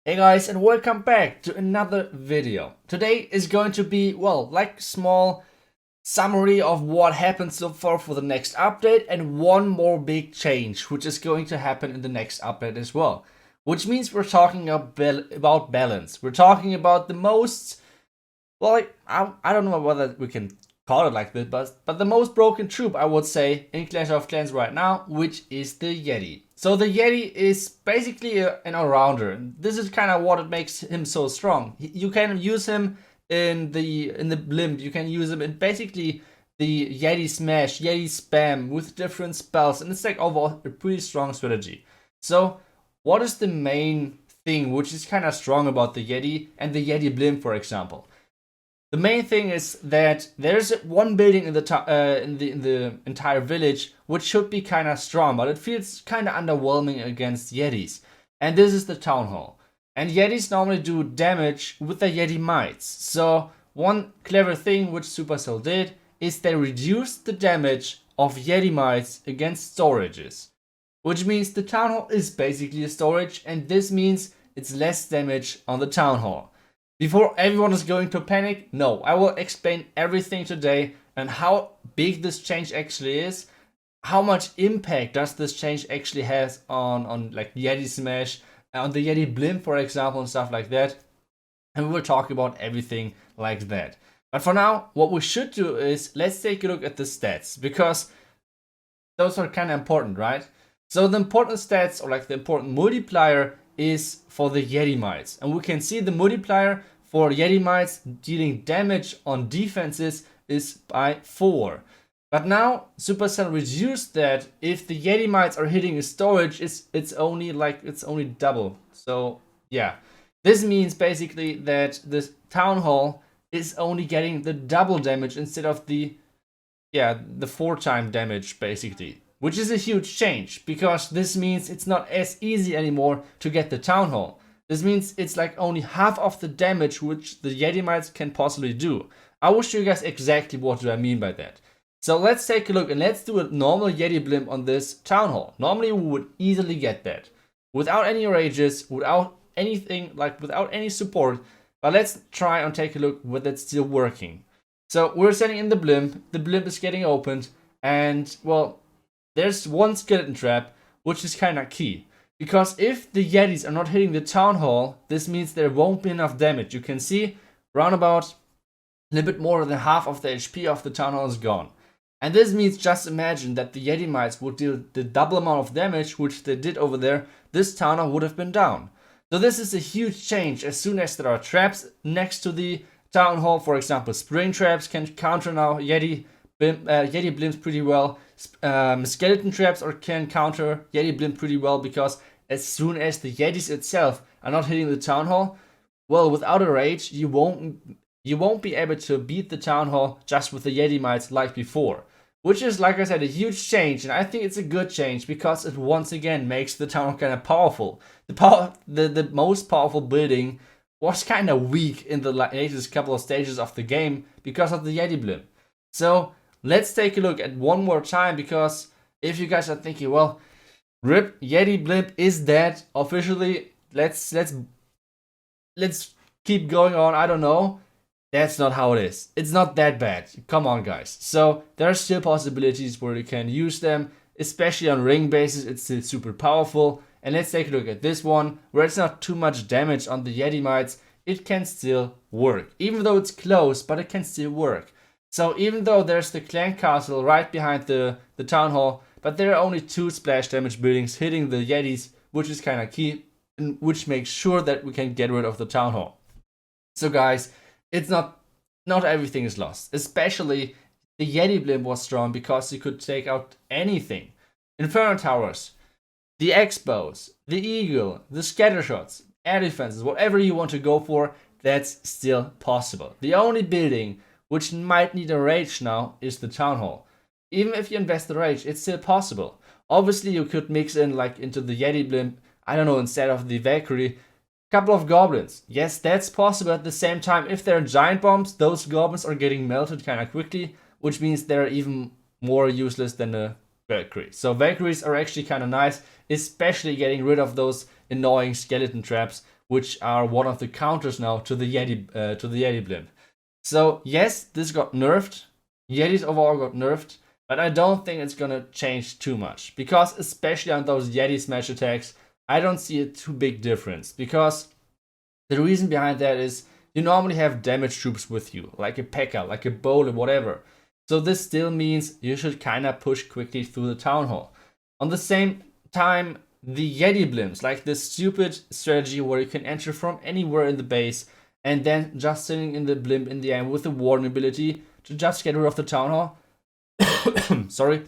Hey guys, and welcome back to another video. Today is going to be, well, like small summary of what happened so far for the next update and one more big change which is going to happen in the next update as well. Which means we're talking about balance. We're talking about the most, well, I don't know whether we can call it like this, but the most broken troop, I would say, in Clash of Clans right now, which is the Yeti. So the Yeti is basically an all-rounder. This is kind of what makes him so strong. You can use him in the blimp. You can use him in basically the Yeti smash, Yeti spam with different spells, and it's like overall a pretty strong strategy. So what is the main thing which is kind of strong about the Yeti and the Yeti blimp, for example? The main thing is that there's one building in the entire village which should be kind of strong, but it feels kind of underwhelming against Yetis. And this is the town hall. And Yetis normally do damage with the Yeti mites. So one clever thing which Supercell did is they reduced the damage of Yeti mites against storages, which means the town hall is basically a storage, and this means it's less damage on the town hall. Before everyone is going to panic, no, I will explain everything today and how big this change actually is, how much impact does this change actually has on like Yeti Smash, on the Yeti Blimp, for example, and stuff like that. And we will talk about everything like that. But for now, what we should do is let's take a look at the stats, because those are kind of important, right? So the important stats, or like the important multiplier, is for the Yeti mites, and we can see the multiplier for Yeti mites dealing damage on defenses is by 4. But now Supercell reduced that. If the Yeti mites are hitting a storage, it's only double. So yeah, this means basically that this town hall is only getting the double damage instead of the 4-time damage basically. Which is a huge change, because this means it's not as easy anymore to get the town hall. This means it's like only half of the damage which the Yeti mites can possibly do. I will show you guys exactly what do I mean by that. So let's take a look and let's do a normal Yeti blimp on this town hall. Normally we would easily get that without any rages, without anything, like without any support. But let's try and take a look whether it's still working. So we're sending in the blimp is getting opened, and well, there's one skeleton trap, which is kinda key. Because if the Yetis are not hitting the town hall, this means there won't be enough damage. You can see round about a little bit more than half of the HP of the town hall is gone. And this means, just imagine that the Yeti mites would deal the double amount of damage which they did over there. This town hall would have been down. So this is a huge change. As soon as there are traps next to the town hall, for example, spring traps can counter now Yeti blimps pretty well. Skeleton traps can counter Yeti blimp pretty well, because as soon as the Yetis itself are not hitting the town hall, well, without a rage, you won't be able to beat the town hall just with the Yeti mites like before. Which is, like I said, a huge change, and I think it's a good change because it once again makes the town hall kind of powerful. The most powerful building was kind of weak in the latest couple of stages of the game because of the Yeti blimp. So let's take a look at one more time, because if you guys are thinking, well, RIP, Yeti blimp is dead officially, let's keep going on, I don't know. That's not how it is. It's not that bad. Come on, guys. So there are still possibilities where you can use them, especially on ring bases. It's still super powerful. And let's take a look at this one, where it's not too much damage on the Yeti mites. It can still work, even though it's close, but it can still work. So even though there's the clan castle right behind the town hall, but there are only 2 splash damage buildings hitting the Yetis, which is kind of key, and which makes sure that we can get rid of the town hall. So guys, it's not everything is lost. Especially the Yeti blimp was strong because you could take out anything. Inferno towers, the Expos, the Eagle, the scatter shots, air defenses, whatever you want to go for, that's still possible. The only building which might need a rage now is the town hall. Even if you invest the rage, it's still possible. Obviously you could mix in, like, into the Yeti blimp, I don't know, instead of the Valkyrie, couple of goblins. Yes, that's possible. At the same time, if they're giant bombs, those goblins are getting melted kind of quickly, which means they're even more useless than the Valkyrie. So Valkyries are actually kind of nice, especially getting rid of those annoying skeleton traps, which are one of the counters now to the Yeti blimp. So yes, this got nerfed. Yetis overall got nerfed, but I don't think it's gonna change too much, because especially on those Yeti smash attacks, I don't see a too big difference, because the reason behind that is you normally have damage troops with you, like a P.E.K.K.A, like a Bowler, whatever. So this still means you should kind of push quickly through the town hall. On the same time, the Yeti blimps, like this stupid strategy where you can enter from anywhere in the base and then just sitting in the blimp in the end with the warden ability to just get rid of the town hall. Sorry.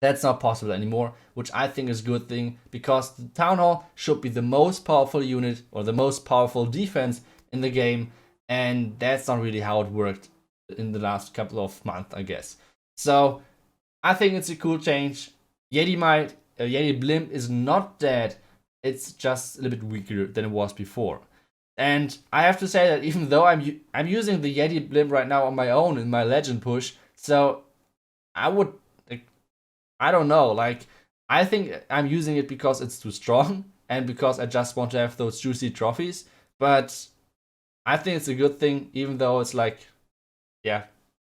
That's not possible anymore, which I think is a good thing, because the town hall should be the most powerful unit or the most powerful defense in the game, and that's not really how it worked in the last couple of months, I guess. So I think it's a cool change. Yeti blimp is not dead, it's just a little bit weaker than it was before. And I have to say that even though I'm using the Yeti blimp right now on my own in my legend push, so I don't know, like, I think I'm using it because it's too strong and because I just want to have those juicy trophies. But I think it's a good thing, even though it's like, yeah,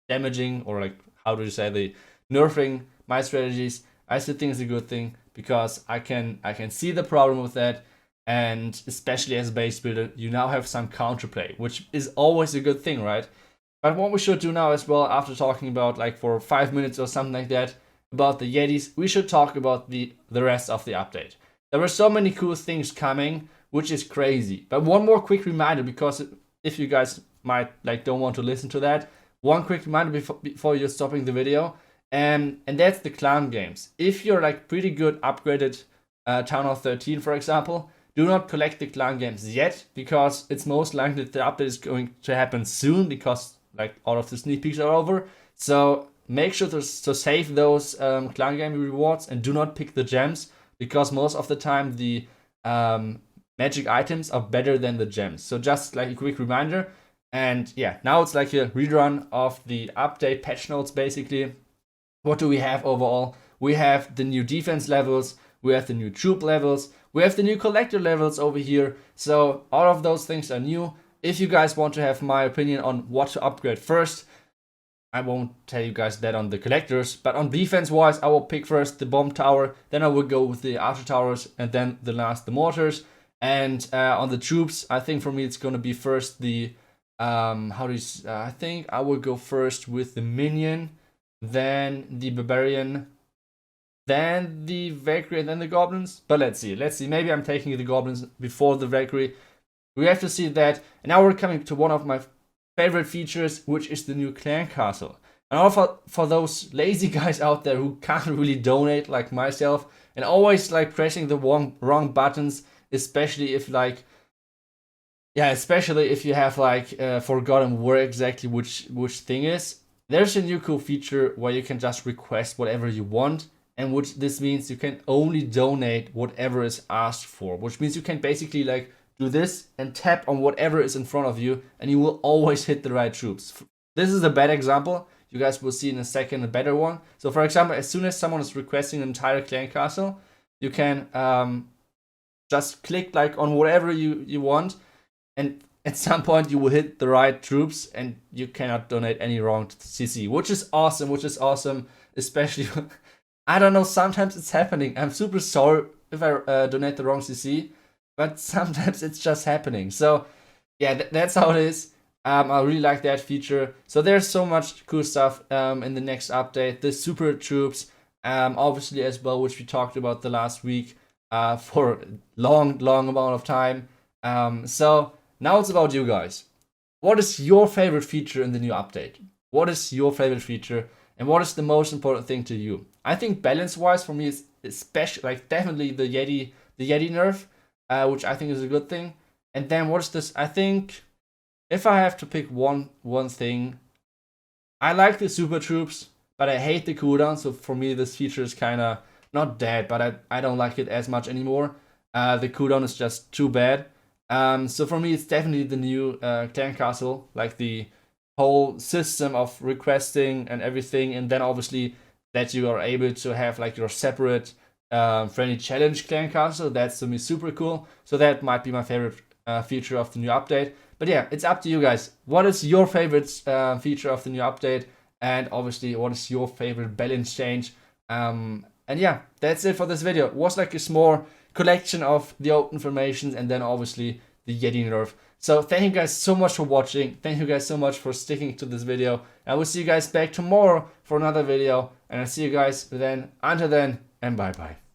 damaging, or like, how do you say, the nerfing my strategies. I still think it's a good thing, because I can see the problem with that, and especially as a base builder, you now have some counterplay, which is always a good thing, right? But what we should do now as well, after talking about like for 5 minutes or something like that about the Yetis, we should talk about the rest of the update. There were so many cool things coming, which is crazy. But one more quick reminder, because if you guys might like don't want to listen to that, one quick reminder before you're stopping the video, and that's the clan games. If you're like pretty good upgraded Town Hall 13, for example, do not collect the clan games yet, because it's most likely that the update is going to happen soon, because like all of the sneak peeks are over. So make sure to save those clan game rewards, and do not pick the gems, because most of the time the magic items are better than the gems. So just like a quick reminder. And yeah, now it's like a rerun of the update patch notes basically. What do we have overall? We have the new defense levels, we have the new troop levels, we have the new collector levels over here. So all of those things are new. If you guys want to have my opinion on what to upgrade first, I won't tell you guys that on the collectors, but on defense wise, I will pick first the bomb tower, then I will go with the archer towers, and then the mortars. And on the troops, I think for me it's gonna be first the I think I will go first with the minion, then the barbarian, then the Valkyrie, and then the goblins. But let's see. Maybe I'm taking the goblins before the Valkyrie. We have to see that. And now we're coming to one of my favorite features, which is the new clan castle. And all for those lazy guys out there who can't really donate like myself, and always like pressing the wrong buttons, especially if like, yeah, especially if you have like forgotten where exactly which thing is. There's a new cool feature where you can just request whatever you want, and which this means you can only donate whatever is asked for, which means you can basically like do this and tap on whatever is in front of you, and you will always hit the right troops. This is a bad example. You guys will see in a second a better one. So for example, as soon as someone is requesting an entire clan castle, you can just click like on whatever you want, and at some point you will hit the right troops, and you cannot donate any wrong CC, which is awesome, especially I don't know, sometimes it's happening. I'm super sorry if I donate the wrong CC, but sometimes it's just happening. So yeah, that's how it is. I really like that feature. So there's so much cool stuff in the next update. The super troops, obviously as well, which we talked about the last week for a long amount of time. So now it's about you guys. What is your favorite feature in the new update? What is your favorite feature, and what is the most important thing to you? I think balance-wise for me is especially like definitely the Yeti Nerf, which I think is a good thing. And then what is this? I think if I have to pick one thing, I like the super troops, but I hate the cooldown. So for me, this feature is kind of not dead, but I don't like it as much anymore. The cooldown is just too bad. So for me, it's definitely the new clan castle, like the whole system of requesting and everything, and then obviously that you are able to have like your separate friendly challenge clan castle. That's to me super cool. So that might be my favorite feature of the new update. But yeah, it's up to you guys. What is your favorite feature of the new update? And obviously, what is your favorite balance change? And yeah, that's it for this video. It was like a small collection of the old information and then obviously the Yeti Nerf. So thank you guys so much for watching. Thank you guys so much for sticking to this video. I will see you guys back tomorrow for another video. And I'll see you guys then. Until then, and bye bye.